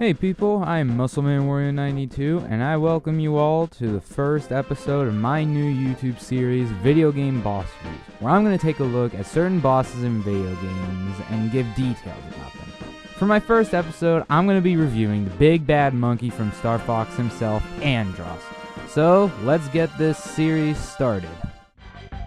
Hey people, I'm Muscleman Warrior 92, and I welcome you all to the first episode of my new YouTube series, Video Game Boss Reviews, where I'm going to take a look at certain bosses in video games and give details about them. For my first episode, I'm going to be reviewing the big bad monkey from Star Fox himself, Andross. So, let's get this series started.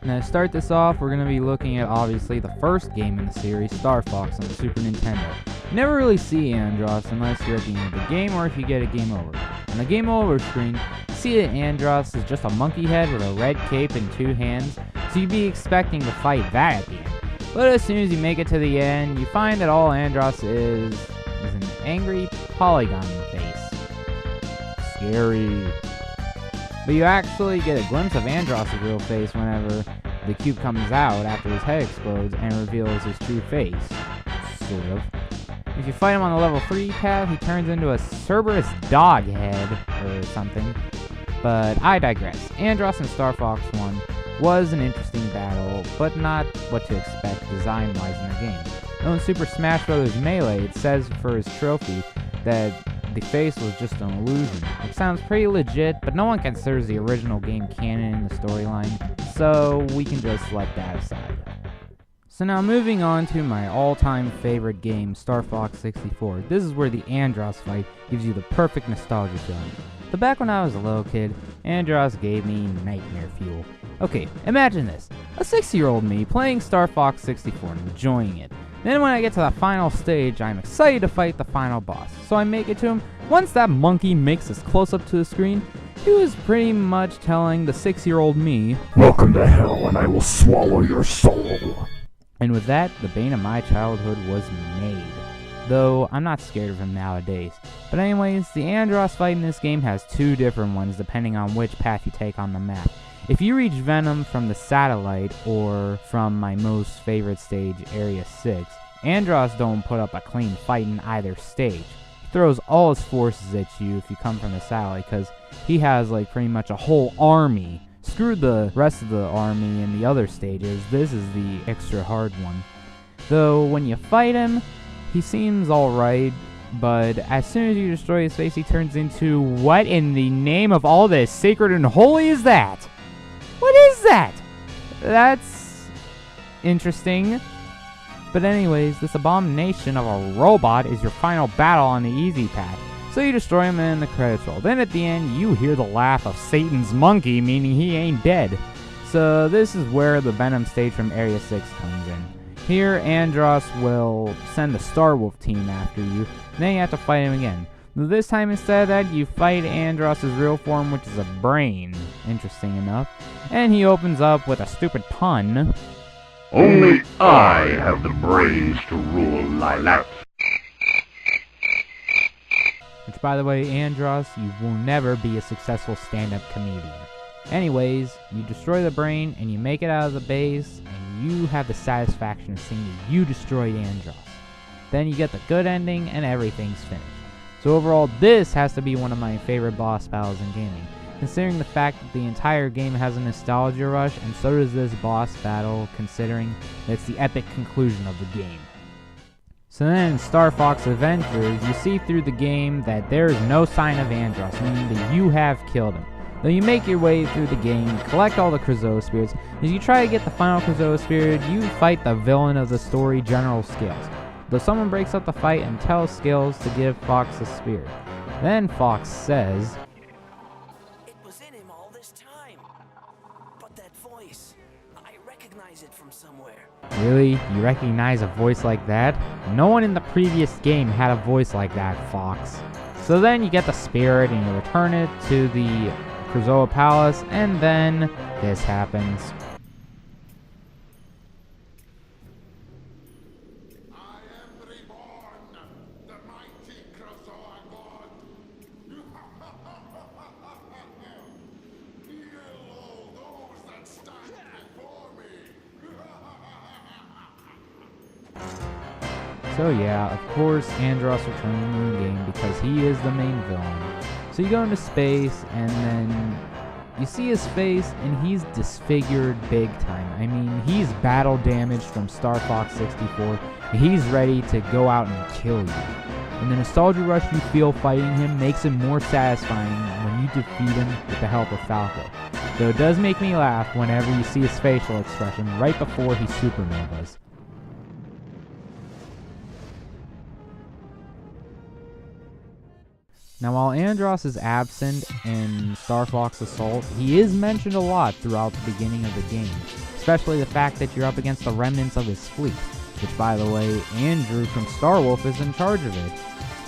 Now to start this off, we're going to be looking at obviously the first game in the series, Star Fox on the Super Nintendo. You never really see Andross unless you're at the end of the game or if you get a game over. On the game over screen, you see that Andross is just a monkey head with a red cape and two hands, so you'd be expecting to fight that at the end. But as soon as you make it to the end, you find that all Andross is an angry polygon face. Scary. But you actually get a glimpse of Andross' real face whenever the cube comes out after his head explodes and reveals his true face. Sort of. If you fight him on the level 3 path, he turns into a Cerberus dog head or something. But I digress. Andross in Star Fox 1 was an interesting battle, but not what to expect design-wise in the game. Though in Super Smash Bros. Melee, it says for his trophy that the face was just an illusion, which sounds pretty legit, but no one considers the original game canon in the storyline, so we can just let that aside. So now moving on to my all-time favorite game, Star Fox 64. This is where the Andross fight gives you the perfect nostalgia feeling. But back when I was a little kid, Andross gave me nightmare fuel. Okay, imagine this. A 6-year-old me playing Star Fox 64 and enjoying it. Then when I get to the final stage, I'm excited to fight the final boss. So I make it to him. Once that monkey makes his close-up to the screen, he was pretty much telling the 6-year-old me, "Welcome to hell, and I will swallow your soul." And with that, the bane of my childhood was made. Though, I'm not scared of him nowadays. But anyways, the Andross fight in this game has two different ones depending on which path you take on the map. If you reach Venom from the satellite, or from my most favorite stage, Area 6, Andross don't put up a clean fight in either stage. He throws all his forces at you if you come from the satellite, because he has like pretty much a whole army. Screw the rest of the army in the other stages, this is the extra hard one. Though, when you fight him, he seems alright, but as soon as you destroy his face, he turns into, what in the name of all this sacred and holy is that? What is that? That's interesting. But anyways, this abomination of a robot is your final battle on the easy path. So you destroy him and the credits roll. Then at the end, you hear the laugh of Satan's monkey, meaning he ain't dead. So this is where the Venom stage from Area 6 comes in. Here, Andross will send the Star Wolf team after you, then you have to fight him again. This time instead of that, you fight Andross' real form, which is a brain, interesting enough. And he opens up with a stupid pun. Only I have the brains to rule Lilac. Which, by the way, Andross, you will never be a successful stand-up comedian. Anyways, you destroy the brain, and you make it out of the base, and you have the satisfaction of seeing that you destroyed Andross. Then you get the good ending, and everything's finished. So overall, this has to be one of my favorite boss battles in gaming, considering the fact that the entire game has a nostalgia rush, and so does this boss battle, considering that it's the epic conclusion of the game. So then in Star Fox Adventures, you see through the game that there is no sign of Andross, meaning that you have killed him. Though you make your way through the game, you collect all the Krazoa spirits. As you try to get the final Krazoa spirit, you fight the villain of the story, General Scales. Though someone breaks up the fight and tells Scales to give Fox a spirit. Then Fox says, "It was in him all this time. But that voice, I recognize it from somewhere." Really? You recognize a voice like that? No one in the previous game had a voice like that, Fox. So then you get the spirit and you return it to the Krazoa Palace, and then this happens. I am reborn, the mighty Krazoa god. Kill all those that stand before me. So yeah, of course Andross returns in the game because he is the main villain. So you go into space and then you see his face and he's disfigured big time. I mean, he's battle damaged from Star Fox 64 and he's ready to go out and kill you. and the nostalgia rush you feel fighting him makes it more satisfying when you defeat him with the help of Falco. Though it does make me laugh whenever you see his facial expression right before he supernovas. Now, while Andross is absent in Star Fox Assault, he is mentioned a lot throughout the beginning of the game, especially the fact that you're up against the remnants of his fleet, which, by the way, Andrew from Star Wolf is in charge of it.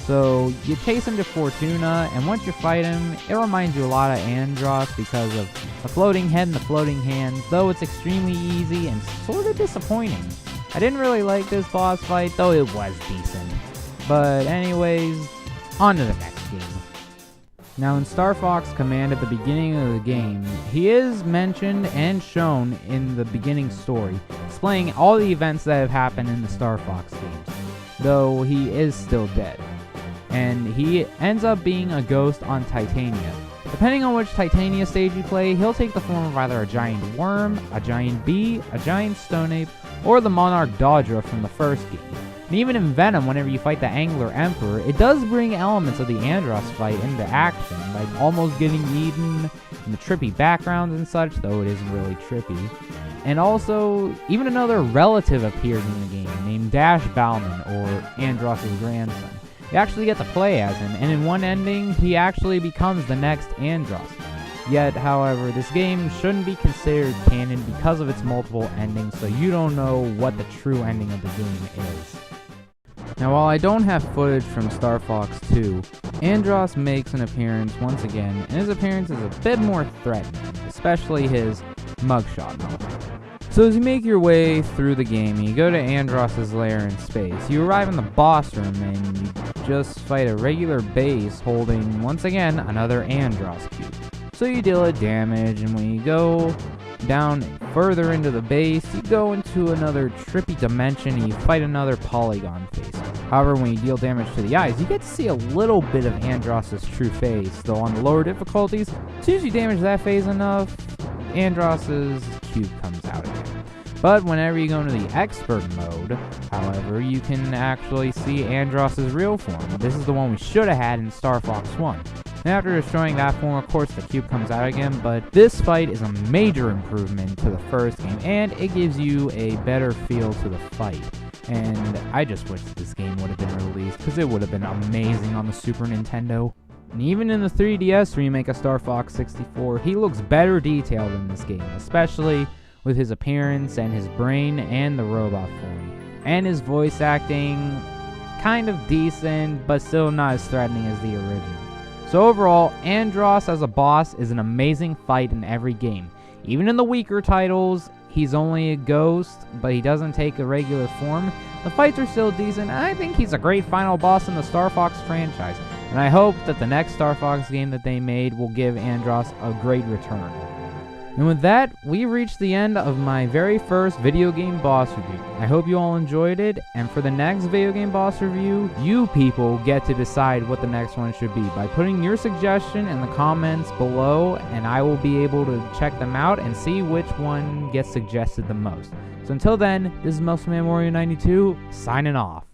So, you chase him to Fortuna, and once you fight him, it reminds you a lot of Andross because of the floating head and the floating hands, though it's extremely easy and sort of disappointing. I didn't really like this boss fight, though it was decent. But anyways, on to the next game. Now, in Star Fox Command at the beginning of the game, he is mentioned and shown in the beginning story, explaining all the events that have happened in the Star Fox games, though he is still dead. And he ends up being a ghost on Titania. Depending on which Titania stage you play, he'll take the form of either a giant worm, a giant bee, a giant stone ape, or the Monarch Dodra from the first game. And even in Venom, whenever you fight the Angler Emperor, it does bring elements of the Andross fight into action, like almost getting eaten, and the trippy backgrounds and such, though it isn't really trippy. And also, even another relative appears in the game, named Dash Bauman, or Andross's grandson. You actually get to play as him, and in one ending, he actually becomes the next Andross. Yet, however, this game shouldn't be considered canon because of its multiple endings, so you don't know what the true ending of the game is. Now, while I don't have footage from Star Fox 2, Andross makes an appearance once again, and his appearance is a bit more threatening, especially his mugshot moment. So as you make your way through the game, you go to Andross's lair in space. You arrive in the boss room, and you just fight a regular base holding, once again, another Andross cube. So you deal it damage, and when you go down further into the base, you go into another trippy dimension and you fight another polygon face. However, when you deal damage to the eyes, you get to see a little bit of Andross's true face, though on the lower difficulties, as soon as you damage that phase enough, Andross's cube comes out again. But whenever you go into the expert mode, however, you can actually see Andross's real form. This is the one we should have had in Star Fox 1. And after destroying that form, of course, the cube comes out again, but this fight is a major improvement to the first game, and it gives you a better feel to the fight. And I just wish this game would have been released, because it would have been amazing on the Super Nintendo. And even in the 3DS remake of Star Fox 64, he looks better detailed in this game, especially with his appearance and his brain and the robot form. And his voice acting, kind of decent, but still not as threatening as the original. So overall, Andross as a boss is an amazing fight in every game. Even in the weaker titles, he's only a ghost, but he doesn't take a regular form. The fights are still decent, and I think he's a great final boss in the Star Fox franchise. And I hope that the next Star Fox game that they made will give Andross a great return. And with that, we reached the end of my very first video game boss review. I hope you all enjoyed it, and for the next video game boss review, you people get to decide what the next one should be by putting your suggestion in the comments below, and I will be able to check them out and see which one gets suggested the most. So until then, this is Muscle Man Warrior 92, signing off.